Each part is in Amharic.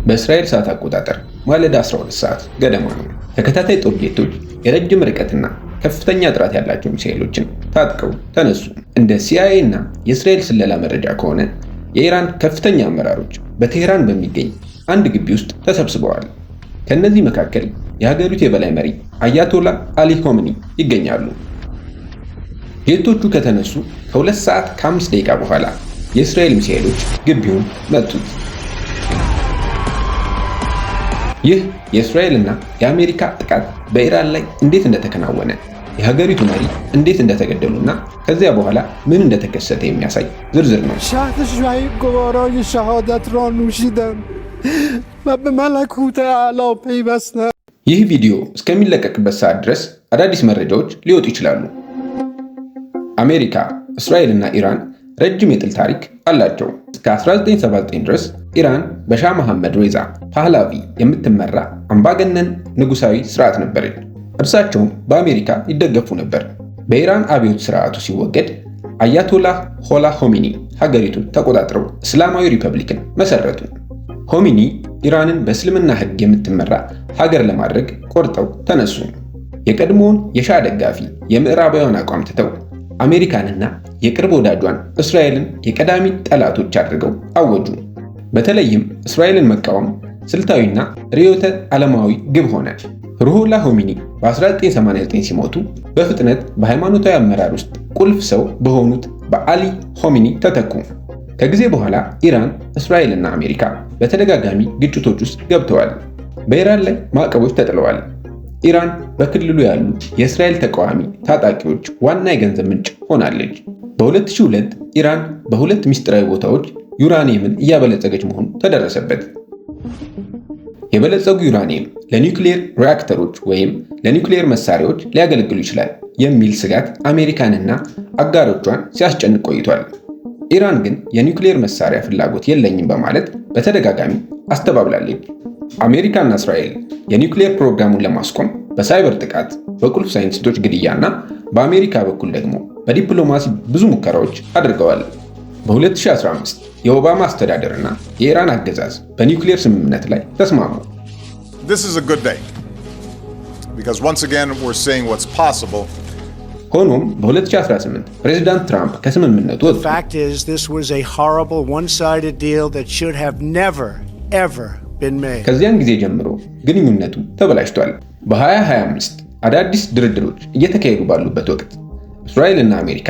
በእስራኤል ሰዓት አቆጣጠር ማለዳ 12 ሰዓት ገደማ ነው። ተከታታይ ጦር ጄቶች የረጅም ርቀትና ከፍተኛ ጥራት ያላቸው ሚሳኤሎችን ታጥቀው ተነሱ። እንደ CIA እና የእስራኤል ስለላ መረጃ ከሆነ የኢራን ከፍተኛ አመራሮች በቴህራን በሚገኝ አንድ ግቢ ውስጥ ተሰብስበዋል። ከነዚህ መካከል የሀገሪቱ የበላይ መሪ አያቶላ አሊ ኮሚኒ ይገኛሉ። ጄቶቹ ከተነሱ ከ2 ሰዓት ከ5 ደቂቃ በኋላ የእስራኤል ሚሳኤሎች ግቢውን መቱት። ይህ የእስራኤልና የአሜሪካ ጥቃት በኢራን ላይ እንዴት እንደተከናወነ፣ የሀገሪቱ መሪ እንዴት እንደተገደሉና ከዚያ በኋላ ምን እንደተከሰተ የሚያሳይ ዝርዝር ነው። ይህ ቪዲዮ እስከሚለቀቅበት ሰዓት ድረስ አዳዲስ መረጃዎች ሊወጡ ይችላሉ። አሜሪካ፣ እስራኤልና ኢራን ረጅም የጥል ታሪክ አላቸው። እስከ 1979 ድረስ ኢራን በሻህ መሐመድ ሬዛ ፓህላቪ የምትመራ አምባገነን ንጉሳዊ ስርዓት ነበረች። እርሳቸውም በአሜሪካ ይደገፉ ነበር። በኢራን አብዮት ስርዓቱ ሲወገድ አያቶላህ ሆላ ሆሚኒ ሀገሪቱን ተቆጣጥረው እስላማዊ ሪፐብሊክን መሰረቱ። ሆሚኒ ኢራንን በእስልምና ሕግ የምትመራ ሀገር ለማድረግ ቆርጠው ተነሱ። የቀድሞውን የሻህ ደጋፊ የምዕራባውያን አቋም ትተው አሜሪካንና የቅርብ ወዳጇን እስራኤልን የቀዳሚ ጠላቶች አድርገው አወጁ። በተለይም እስራኤልን መቃወም ስልታዊና ርዕዮተ ዓለማዊ ግብ ሆነ። ሩሆላ ሆሚኒ በ1989 ሲሞቱ በፍጥነት በሃይማኖታዊ አመራር ውስጥ ቁልፍ ሰው በሆኑት በአሊ ሆሚኒ ተተኩ። ከጊዜ በኋላ ኢራን፣ እስራኤልና አሜሪካ በተደጋጋሚ ግጭቶች ውስጥ ገብተዋል። በኢራን ላይ ማዕቀቦች ተጥለዋል። ኢራን በክልሉ ያሉ የእስራኤል ተቃዋሚ ታጣቂዎች ዋና የገንዘብ ምንጭ ሆናለች። በ2002 ኢራን በሁለት ምስጢራዊ ቦታዎች ዩራኒየምን እያበለጸገች መሆኑ ተደረሰበት። የበለጸጉ ዩራኒየም ለኒውክሌር ሪአክተሮች ወይም ለኒውክሌር መሳሪያዎች ሊያገለግሉ ይችላል የሚል ስጋት አሜሪካንና አጋሮቿን ሲያስጨንቅ ቆይቷል። ኢራን ግን የኒውክሌር መሳሪያ ፍላጎት የለኝም በማለት በተደጋጋሚ አስተባብላለች። አሜሪካና እስራኤል የኒውክሌር ፕሮግራሙን ለማስቆም በሳይበር ጥቃት፣ በቁልፍ ሳይንቲስቶች ግድያና በአሜሪካ በኩል ደግሞ በዲፕሎማሲ ብዙ ሙከራዎች አድርገዋል። በ2015 የኦባማ አስተዳደርና የኢራን አገዛዝ በኒውክሌር ስምምነት ላይ ተስማሙ። This is a good day because once again we're seeing what's possible. ሆኖም በ2018 ፕሬዝዳንት ትራምፕ ከስምምነቱ ወጡ። The fact is this was a horrible one-sided deal that should have never ever been made. ከዚያን ጊዜ ጀምሮ ግንኙነቱ ተበላሽቷል። በ2025 አዳዲስ ድርድሮች እየተካሄዱ ባሉበት ወቅት እስራኤልና አሜሪካ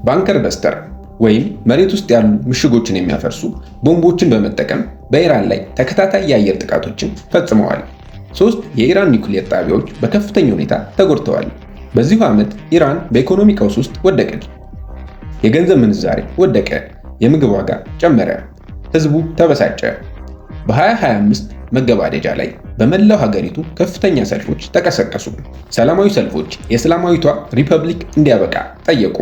ባንከር በስተር ወይም መሬት ውስጥ ያሉ ምሽጎችን የሚያፈርሱ ቦምቦችን በመጠቀም በኢራን ላይ ተከታታይ የአየር ጥቃቶችን ፈጽመዋል። 3 የኢራን ኒውክሌር ጣቢያዎች በከፍተኛ ሁኔታ ተጎድተዋል። በዚሁ ዓመት ኢራን በኢኮኖሚ ቀውስ ውስጥ ወደቀች። የገንዘብ ምንዛሬ ወደቀ፣ የምግብ ዋጋ ጨመረ፣ ህዝቡ ተበሳጨ። በ2025 መገባደጃ ላይ በመላው ሀገሪቱ ከፍተኛ ሰልፎች ተቀሰቀሱ። ሰላማዊ ሰልፎች የእስላማዊቷ ሪፐብሊክ እንዲያበቃ ጠየቁ።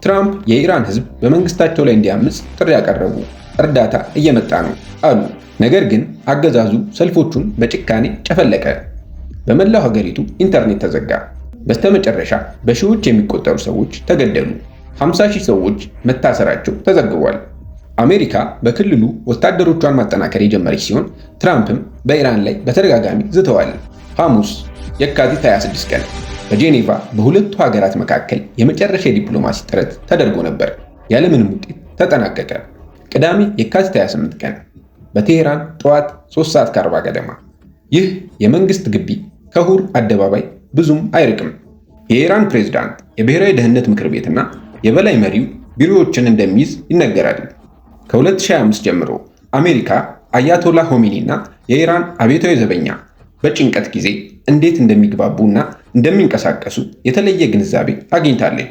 ትራምፕ የኢራን ህዝብ በመንግስታቸው ላይ እንዲያምጽ ጥሪ ያቀረቡ፣ እርዳታ እየመጣ ነው አሉ። ነገር ግን አገዛዙ ሰልፎቹን በጭካኔ ጨፈለቀ። በመላው ሀገሪቱ ኢንተርኔት ተዘጋ። በስተመጨረሻ በሺዎች የሚቆጠሩ ሰዎች ተገደሉ። 50,000 ሰዎች መታሰራቸው ተዘግቧል። አሜሪካ በክልሉ ወታደሮቿን ማጠናከር የጀመረች ሲሆን ትራምፕም በኢራን ላይ በተደጋጋሚ ዝተዋል። ሐሙስ የካቲት 26 ቀን በጄኔቫ በሁለቱ ሀገራት መካከል የመጨረሻ የዲፕሎማሲ ጥረት ተደርጎ ነበር። ያለምንም ውጤት ተጠናቀቀ። ቅዳሜ የካቲት 28 ቀን በቴህራን ጠዋት 3 ሰዓት ከ40 ገደማ ይህ የመንግስት ግቢ ከሁር አደባባይ ብዙም አይርቅም። የኢራን ፕሬዝዳንት፣ የብሔራዊ ደህንነት ምክር ቤትና የበላይ መሪው ቢሮዎችን እንደሚይዝ ይነገራል። ከ2025 ጀምሮ አሜሪካ አያቶላ ሆሚኒና የኢራን አብዮታዊ ዘበኛ በጭንቀት ጊዜ እንዴት እንደሚግባቡና እንደሚንቀሳቀሱ የተለየ ግንዛቤ አግኝታለች።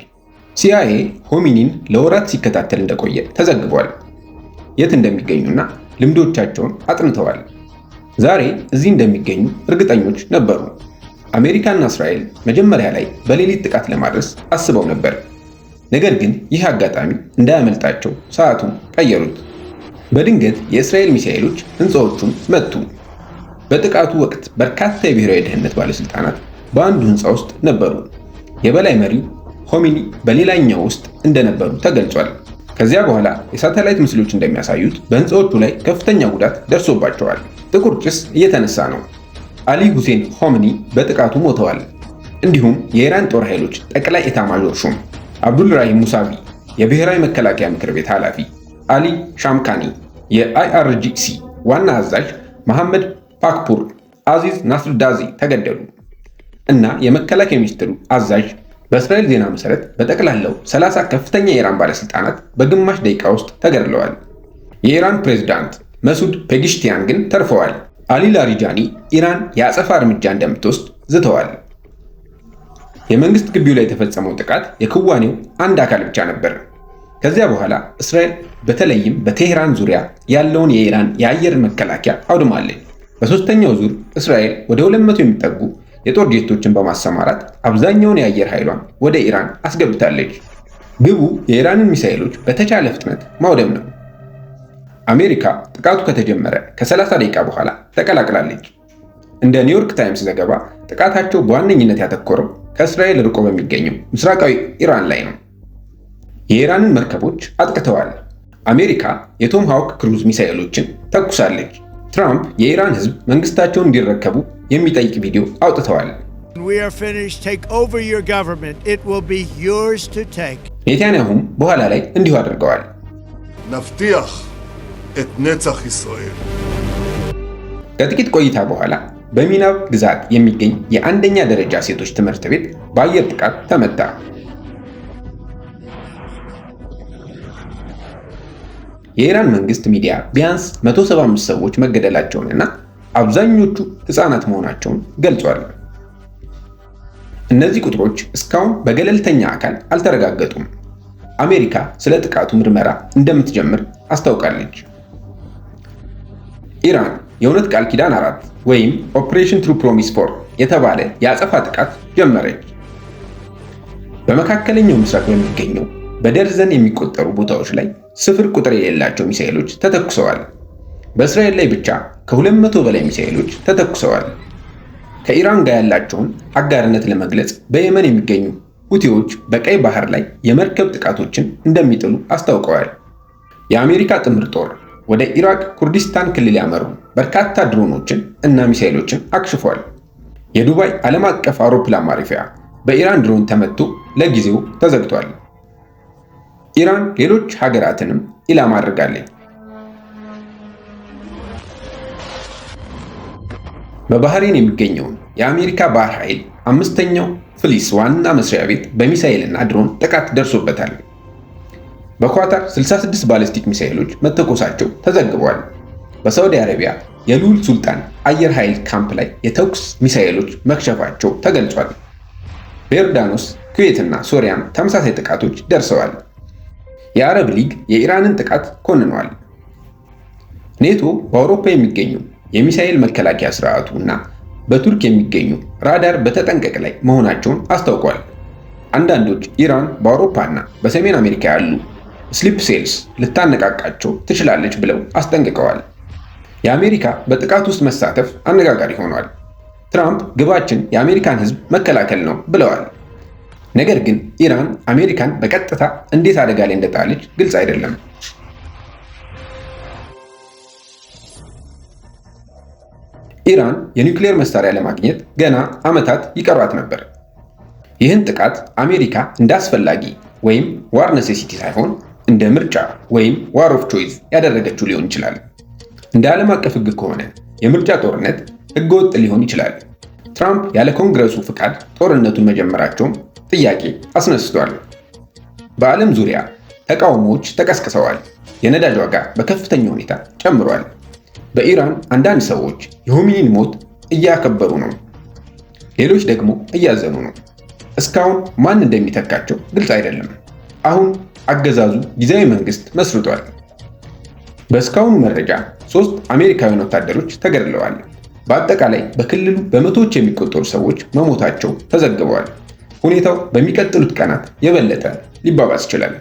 CIA ሆሚኒን ለወራት ሲከታተል እንደቆየ ተዘግቧል። የት እንደሚገኙና ልምዶቻቸውን አጥንተዋል። ዛሬ እዚህ እንደሚገኙ እርግጠኞች ነበሩ። አሜሪካና እስራኤል መጀመሪያ ላይ በሌሊት ጥቃት ለማድረስ አስበው ነበር። ነገር ግን ይህ አጋጣሚ እንዳያመልጣቸው ሰዓቱን ቀየሩት። በድንገት የእስራኤል ሚሳኤሎች ሕንፃዎቹን መቱ። በጥቃቱ ወቅት በርካታ የብሔራዊ ደህንነት ባለስልጣናት በአንዱ ሕንፃ ውስጥ ነበሩ። የበላይ መሪው ሆሚኒ በሌላኛው ውስጥ እንደነበሩ ተገልጿል። ከዚያ በኋላ የሳተላይት ምስሎች እንደሚያሳዩት በህንፃዎቹ ላይ ከፍተኛ ጉዳት ደርሶባቸዋል። ጥቁር ጭስ እየተነሳ ነው። አሊ ሁሴን ሆምኒ በጥቃቱ ሞተዋል። እንዲሁም የኢራን ጦር ኃይሎች ጠቅላይ ኤታማዦር ሹም አብዱልራሂም ሙሳቪ፣ የብሔራዊ መከላከያ ምክር ቤት ኃላፊ አሊ ሻምካኒ፣ የአይአርጂሲ ዋና አዛዥ መሐመድ ፓክፑር አዚዝ ናስርዳዚ ተገደሉ እና የመከላከያ ሚኒስትሩ አዛዥ በእስራኤል ዜና መሰረት በጠቅላላው 30 ከፍተኛ የኢራን ባለስልጣናት በግማሽ ደቂቃ ውስጥ ተገድለዋል። የኢራን ፕሬዝዳንት መሱድ ፔጊሽቲያን ግን ተርፈዋል። አሊ ላሪጃኒ ኢራን የአጸፋ እርምጃ እንደምትወስድ ዝተዋል። የመንግስት ግቢው ላይ የተፈጸመው ጥቃት የክዋኔው አንድ አካል ብቻ ነበር። ከዚያ በኋላ እስራኤል በተለይም በቴህራን ዙሪያ ያለውን የኢራን የአየር መከላከያ አውድማለች። በሶስተኛው ዙር እስራኤል ወደ 200 የሚጠጉ የጦር ጄቶችን በማሰማራት አብዛኛውን የአየር ኃይሏን ወደ ኢራን አስገብታለች። ግቡ የኢራንን ሚሳኤሎች በተቻለ ፍጥነት ማውደም ነው። አሜሪካ ጥቃቱ ከተጀመረ ከ30 ደቂቃ በኋላ ተቀላቅላለች። እንደ ኒውዮርክ ታይምስ ዘገባ ጥቃታቸው በዋነኝነት ያተኮረው ከእስራኤል ርቆ በሚገኘው ምስራቃዊ ኢራን ላይ ነው። የኢራንን መርከቦች አጥቅተዋል። አሜሪካ የቶም ሃውክ ክሩዝ ሚሳኤሎችን ተኩሳለች። ትራምፕ የኢራን ሕዝብ መንግስታቸውን እንዲረከቡ የሚጠይቅ ቪዲዮ አውጥተዋል። ኔታንያሁም በኋላ ላይ እንዲሁ አድርገዋል። נבטיח את נצח ישראל. ከጥቂት ቆይታ በኋላ በሚናብ ግዛት የሚገኝ የአንደኛ ደረጃ ሴቶች ትምህርት ቤት በአየር ጥቃት ተመታ። የኢራን መንግስት ሚዲያ ቢያንስ 175 ሰዎች መገደላቸውንና አብዛኞቹ ህፃናት መሆናቸውን ገልጿል። እነዚህ ቁጥሮች እስካሁን በገለልተኛ አካል አልተረጋገጡም። አሜሪካ ስለ ጥቃቱ ምርመራ እንደምትጀምር አስታውቃለች። ኢራን የእውነት ቃል ኪዳን 4 ወይም ኦፕሬሽን ትሩ ፕሮሚስ 4 የተባለ የአጸፋ ጥቃት ጀመረች። በመካከለኛው ምስራቅ በሚገኘው በደርዘን የሚቆጠሩ ቦታዎች ላይ ስፍር ቁጥር የሌላቸው ሚሳኤሎች ተተኩሰዋል። በእስራኤል ላይ ብቻ ከ200 በላይ ሚሳኤሎች ተተኩሰዋል። ከኢራን ጋር ያላቸውን አጋርነት ለመግለጽ በየመን የሚገኙ ሁቲዎች በቀይ ባህር ላይ የመርከብ ጥቃቶችን እንደሚጥሉ አስታውቀዋል። የአሜሪካ ጥምር ጦር ወደ ኢራቅ ኩርዲስታን ክልል ያመሩ በርካታ ድሮኖችን እና ሚሳኤሎችን አክሽፏል። የዱባይ ዓለም አቀፍ አውሮፕላን ማረፊያ በኢራን ድሮን ተመቶ ለጊዜው ተዘግቷል። ኢራን ሌሎች ሀገራትንም ኢላማ አድርጋለች። በባህሬን የሚገኘውን የአሜሪካ ባህር ኃይል 5ኛው ፍሊስ ዋና መስሪያ ቤት በሚሳኤልና ድሮን ጥቃት ደርሶበታል። በኳታር 66 ባሊስቲክ ሚሳኤሎች መተኮሳቸው ተዘግቧል። በሳዑዲ አረቢያ የሉል ሱልጣን አየር ኃይል ካምፕ ላይ የተኩስ ሚሳኤሎች መክሸፋቸው ተገልጿል። በዮርዳኖስ፣ ኩዌትና ሶሪያም ተመሳሳይ ጥቃቶች ደርሰዋል። የአረብ ሊግ የኢራንን ጥቃት ኮንኗል። ኔቶ በአውሮፓ የሚገኙ የሚሳኤል መከላከያ ስርዓቱ እና በቱርክ የሚገኙ ራዳር በተጠንቀቅ ላይ መሆናቸውን አስታውቋል። አንዳንዶች ኢራን በአውሮፓና በሰሜን አሜሪካ ያሉ ስሊፕ ሴልስ ልታነቃቃቸው ትችላለች ብለው አስጠንቅቀዋል። የአሜሪካ በጥቃት ውስጥ መሳተፍ አነጋጋሪ ሆኗል። ትራምፕ ግባችን የአሜሪካን ሕዝብ መከላከል ነው ብለዋል። ነገር ግን ኢራን አሜሪካን በቀጥታ እንዴት አደጋ ላይ እንደጣለች ግልጽ አይደለም። ኢራን የኒውክሌር መሳሪያ ለማግኘት ገና ዓመታት ይቀሯት ነበር። ይህን ጥቃት አሜሪካ እንደ አስፈላጊ ወይም ዋር ኔሴሲቲ ሳይሆን እንደ ምርጫ ወይም ዋር ኦፍ ቾይስ ያደረገችው ሊሆን ይችላል። እንደ ዓለም አቀፍ ሕግ ከሆነ የምርጫ ጦርነት ሕገወጥ ሊሆን ይችላል። ትራምፕ ያለ ኮንግረሱ ፍቃድ ጦርነቱን መጀመራቸውም ጥያቄ አስነስቷል። በዓለም ዙሪያ ተቃውሞዎች ተቀስቅሰዋል። የነዳጅ ዋጋ በከፍተኛ ሁኔታ ጨምሯል። በኢራን አንዳንድ ሰዎች የሆሚኒን ሞት እያከበሩ ነው፣ ሌሎች ደግሞ እያዘኑ ነው። እስካሁን ማን እንደሚተካቸው ግልጽ አይደለም። አሁን አገዛዙ ጊዜያዊ መንግስት መስርቷል። በእስካሁኑ መረጃ 3 አሜሪካውያን ወታደሮች ተገድለዋል። በአጠቃላይ በክልሉ በመቶዎች የሚቆጠሩ ሰዎች መሞታቸው ተዘግበዋል። ሁኔታው በሚቀጥሉት ቀናት የበለጠ ሊባባስ ይችላል።